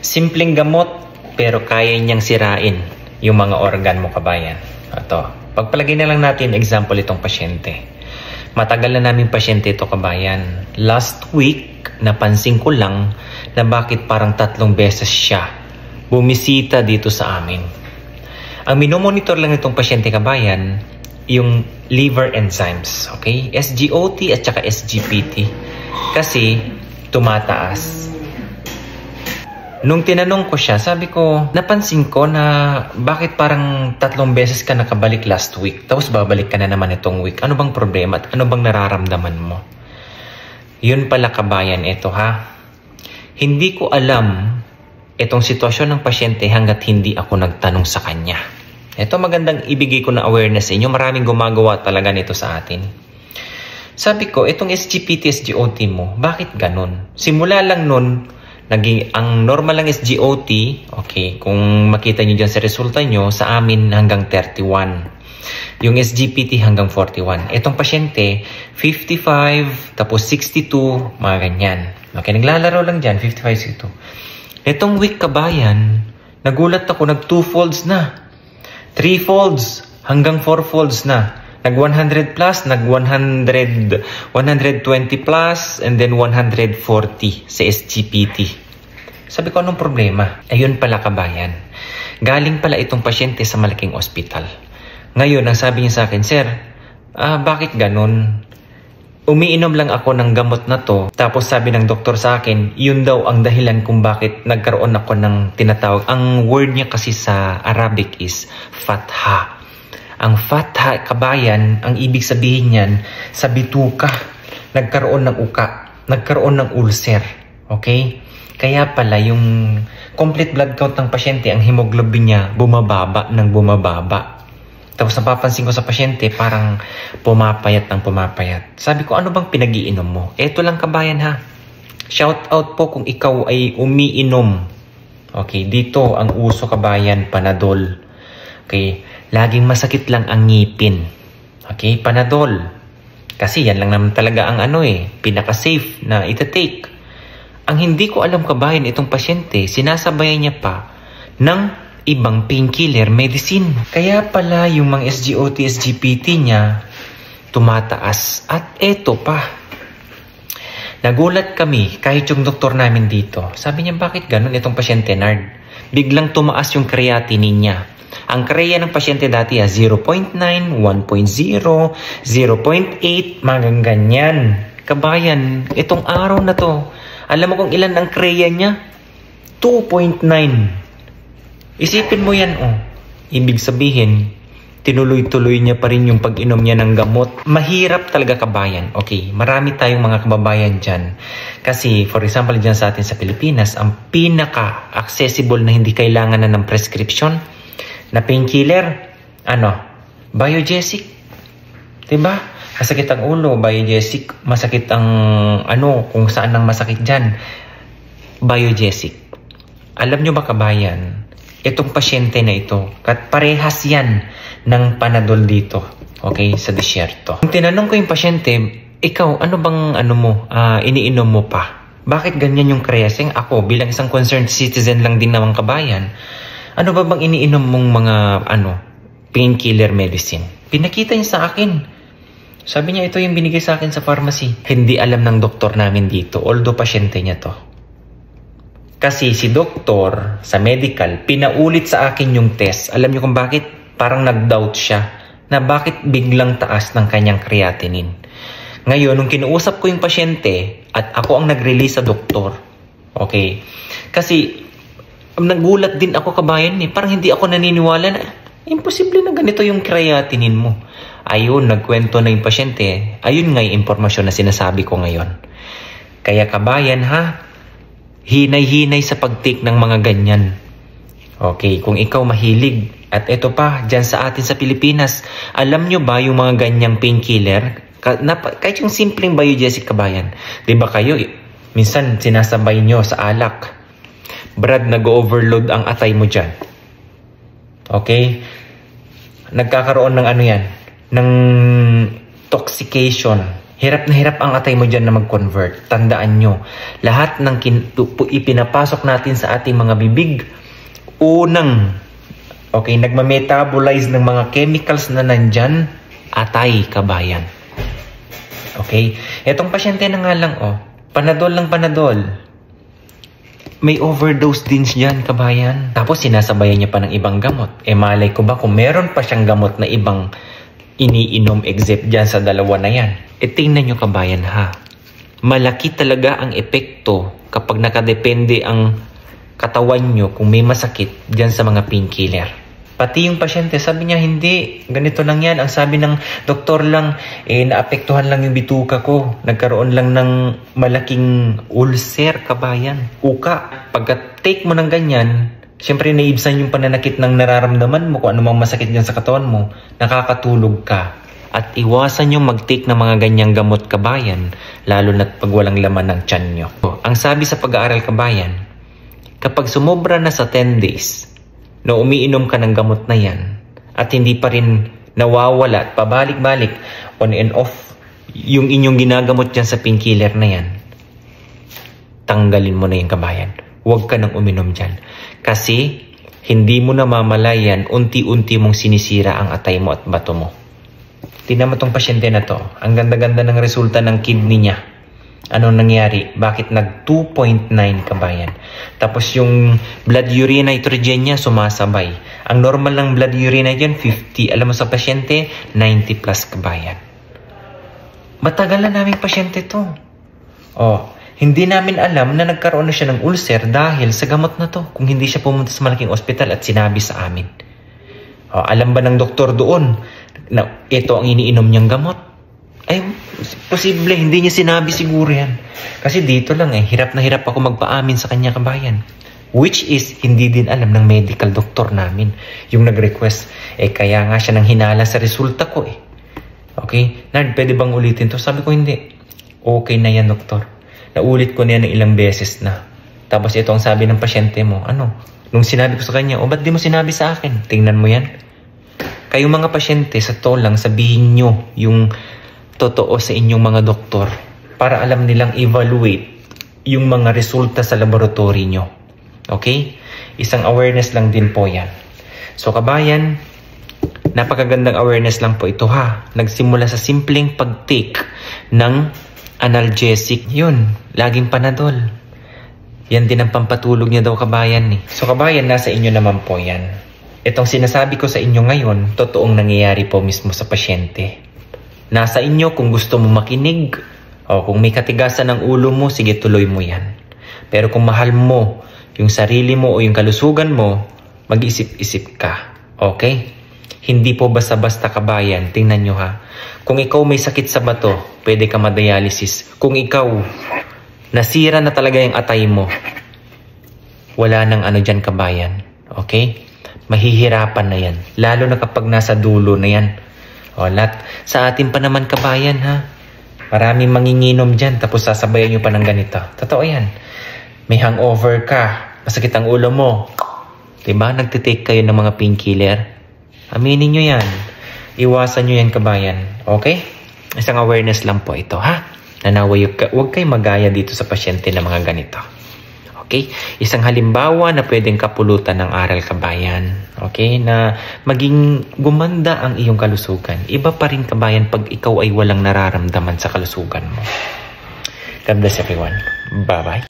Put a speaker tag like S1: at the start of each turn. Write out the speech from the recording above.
S1: Simpleng gamot, pero kaya niyang sirain yung mga organ mo, kabayan. Ito, pagpalagay na lang natin example itong pasyente. Matagal na namin pasyente ito, kabayan. Last week, napansin ko lang na bakit parang 3 beses siya bumisita dito sa amin. Ang minomonitor lang itong pasyente, kabayan, yung liver enzymes, okay? SGOT at saka SGPT. Kasi tumataas. Nung tinanong ko siya, sabi ko, napansin ko na bakit parang 3 beses ka nakabalik last week, tapos babalik ka na naman itong week. Ano bang problema at ano bang nararamdaman mo? Yun pala, kabayan, ito ha. Hindi ko alam itong sitwasyon ng pasyente hanggat hindi ako nagtanong sa kanya. Ito magandang ibigay ko na awareness sa inyo. Maraming gumagawa talaga nito sa atin. Sabi ko, itong SGPT, SGOT mo, bakit ganun? Simula lang nun, ang normal lang SGOT, okay, kung makita nyo dyan sa resulta nyo, sa amin hanggang 31. Yung SGPT hanggang 41. Itong pasyente, 55, tapos 62, mga ganyan. Okay, naglalaro lang dyan, 55, 62. Itong week, kabayan, nagulat ako, nag 2 folds na. 3 folds hanggang 4 folds na. Nag 100 plus, nag 100, 120 plus, and then 140 sa SGPT. Sabi ko, anong problema? Ayun pala, kabayan. Galing pala itong pasyente sa malaking ospital. Ngayon, ang sabi niya sa akin, Sir, bakit ganun? Umiinom lang ako ng gamot na to. Tapos sabi ng doktor sa akin, yun daw ang dahilan kung bakit nagkaroon ako ng tinatawag. Ang word niya kasi sa Arabic is fatha. Ang fatha, kabayan, ang ibig sabihin niyan, sa bituka, nagkaroon ng uka, nagkaroon ng ulcer. Okay? Kaya pala yung complete blood count ng pasyente, ang hemoglobin niya, bumababa ng bumababa. Tapos napapansin ko sa pasyente, parang pumapayat ng pumapayat. Sabi ko, ano bang pinag-iinom mo? Eto lang, kabayan ha. Shout out po kung ikaw ay umiinom. Okay, dito ang uso, kabayan, Panadol. Okay, laging masakit lang ang ngipin. Okay, Panadol. Kasi yan lang naman talaga ang pinaka-safe na ita-take. Ang hindi ko alam, kabayan, itong pasyente, sinasabayan niya pa ng ibang painkiller medicine. Kaya pala yung mga SGOT, SGPT niya tumataas. At eto pa, nagulat kami kahit yung doktor namin dito. Sabi niya, bakit ganun itong pasyente, Nard? Biglang tumaas yung creatinine niya. Ang kreya ng pasyente dati 0.9, 1.0, 0.8, mga ganyan. Kabayan, itong araw na to, alam mo kung ilan ang kreya niya? 2.9. Isipin mo yan, Ibig sabihin, tinuloy-tuloy niya pa rin yung pag-inom niya ng gamot. Mahirap talaga, kabayan. Okay, marami tayong mga kababayan dyan. Kasi, for example, dyan sa atin sa Pilipinas, ang pinaka-accessible na hindi kailangan na ng prescription na painkiller, Biogesic. Diba? Masakit ang ulo, Biogesic. Masakit ang, kung saan ang masakit dyan. Biogesic. Alam nyo ba, kabayan, itong pasyente na ito, parehas yan ng Panadol dito, okay, sa disyerto. Kung tinanong ko yung pasyente, ikaw, ano bang iniinom mo pa? Bakit ganyan yung kreasing? Ako, bilang isang concerned citizen lang din naman, kabayan, ano ba bang iniinom mong mga painkiller medicine? Pinakita niya sa akin. Sabi niya, ito yung binigay sa akin sa pharmacy. Hindi alam ng doktor namin dito, although pasyente niya to. Kasi si doktor sa medical, pinaulit sa akin yung test. Alam niyo kung bakit? Parang nag-doubt siya na bakit biglang taas ng kanyang creatinine. Ngayon, nung kinuusap ko yung pasyente at ako ang nag-release sa doktor, okay, kasi nagulat din ako, kabayan, parang hindi ako naniniwala na imposible na ganito yung creatinine mo. Ayun, nagkwento na yung pasyente. Ayun nga yung impormasyon na sinasabi ko ngayon. Kaya, kabayan ha, hinay-hinay sa pag-take ng mga ganyan. Okay, kung ikaw mahilig, at ito pa, dyan sa atin sa Pilipinas, alam nyo ba yung mga ganyang painkiller? Kahit yung simpleng biogesic, kabayan. Diba kayo, minsan sinasabay nyo sa alak. Brad, nag-overload ang atay mo dyan. Okay? Nagkakaroon ng ng toxication. Hirap na hirap ang atay mo dyan na mag-convert. Tandaan nyo, lahat ng ipinapasok natin sa ating mga bibig, nagmametabolize ng mga chemicals na nandyan, atay, kabayan. Okay? Etong pasyente na nga lang, panadol lang panadol. May overdose din dyan, kabayan. Tapos sinasabayan niya pa ng ibang gamot. Malay ko ba kung meron pa siyang gamot na ibang iniinom except dyan sa dalawa na yan. Tingnan nyo, kabayan, ha. Malaki talaga ang epekto kapag nakadepende ang katawan nyo kung may masakit dyan sa mga painkiller. Pati yung pasyente, sabi niya, hindi, ganito lang yan. Ang sabi ng doktor lang, naapektuhan lang yung bituka ko. Nagkaroon lang ng malaking ulcer, kabayan. Uka. Pagka-take mo ng ganyan, siyempre naibsan yung pananakit ng nararamdaman mo kung anumang masakit dyan sa katawan mo. Nakakatulog ka. At iwasan yung mag-take ng mga ganyang gamot, kabayan, lalo na't pag walang laman ng tiyan nyo. Ang sabi sa pag-aaral, kabayan, kapag sumobra na sa 10 days, na umiinom ka ng gamot na yan at hindi pa rin nawawala at pabalik-balik on and off yung inyong ginagamot dyan sa painkiller na yan, tanggalin mo na yung, kabayan. Huwag ka nang uminom dyan. Kasi hindi mo na mamalayan, unti-unti mong sinisira ang atay mo at bato mo. Tingnan mo tong pasyente na to. Ang ganda-ganda ng resulta ng kidney niya. Anong nangyari? Bakit nag 2.9, kabayan? Tapos yung blood urea nitrogen niya sumasabay. Ang normal ng blood urea nitrogen 50. Alam mo sa pasyente, 90 plus, kabayan. Matagal na naming pasyente to. Hindi namin alam na nagkaroon na siya ng ulcer dahil sa gamot na to. Kung hindi siya pumunta sa malaking ospital at sinabi sa amin. Alam ba ng doktor doon na ito ang iniinom niyang gamot? Ay, posible, hindi niya sinabi siguro yan. Kasi dito lang hirap na hirap ako magpaamin sa kanya, kabayan. Which is, hindi din alam ng medical doctor namin. Yung nag-request, kaya nga siya nang hinala sa resulta ko Okay? Nard, pwede bang ulitin to? Sabi ko, hindi. Okay na yan, doktor. Naulit ko na yan ng ilang beses na. Tapos ito ang sabi ng pasyente mo, nung sinabi ko sa kanya, ba't di mo sinabi sa akin? Tingnan mo yan. Kayong mga pasyente, sa to lang, sabihin nyo yung totoo sa inyong mga doktor para alam nilang evaluate yung mga resulta sa laboratory nyo. Okay? Isang awareness lang din po yan. So, kabayan, napakagandang awareness lang po ito, ha. Nagsimula sa simpleng pag-take ng analgesic. Yun, laging panadol. Yan din ang pampatulog niya daw, kabayan. So, kabayan, nasa inyo naman po yan. Itong sinasabi ko sa inyo ngayon, totoong nangyayari po mismo sa pasyente. Nasa inyo kung gusto mo makinig o kung may katigasan ng ulo mo, sige, tuloy mo yan. Pero kung mahal mo yung sarili mo o yung kalusugan mo, mag-isip-isip ka. Okay? Hindi po basta-basta, kabayan. Tingnan nyo, ha. Kung ikaw may sakit sa bato, pwede ka ma-dialysis. Kung ikaw nasira na talaga yung atay mo, wala nang dyan, kabayan. Okay? Mahihirapan na yan. Lalo na kapag nasa dulo na yan. Sa atin pa naman, kabayan, ha. Maraming manginginom dyan, tapos sasabayan nyo pa ng ganito. Totoo yan. May hangover ka, masakit ang ulo mo. Diba? Nagtitake kayo ng mga painkiller. Aminin nyo yan. Iwasan nyo yan, kabayan. Okay? Isang awareness lang po ito, ha. Nanaway, huwag kayo magaya dito sa pasyente ng mga ganito. Okay? Isang halimbawa na pwedeng kapulutan ng aral, kabayan. Okay? Na maging gumanda ang iyong kalusugan. Iba pa rin, kabayan, pag ikaw ay walang nararamdaman sa kalusugan mo. God bless everyone. Bye-bye.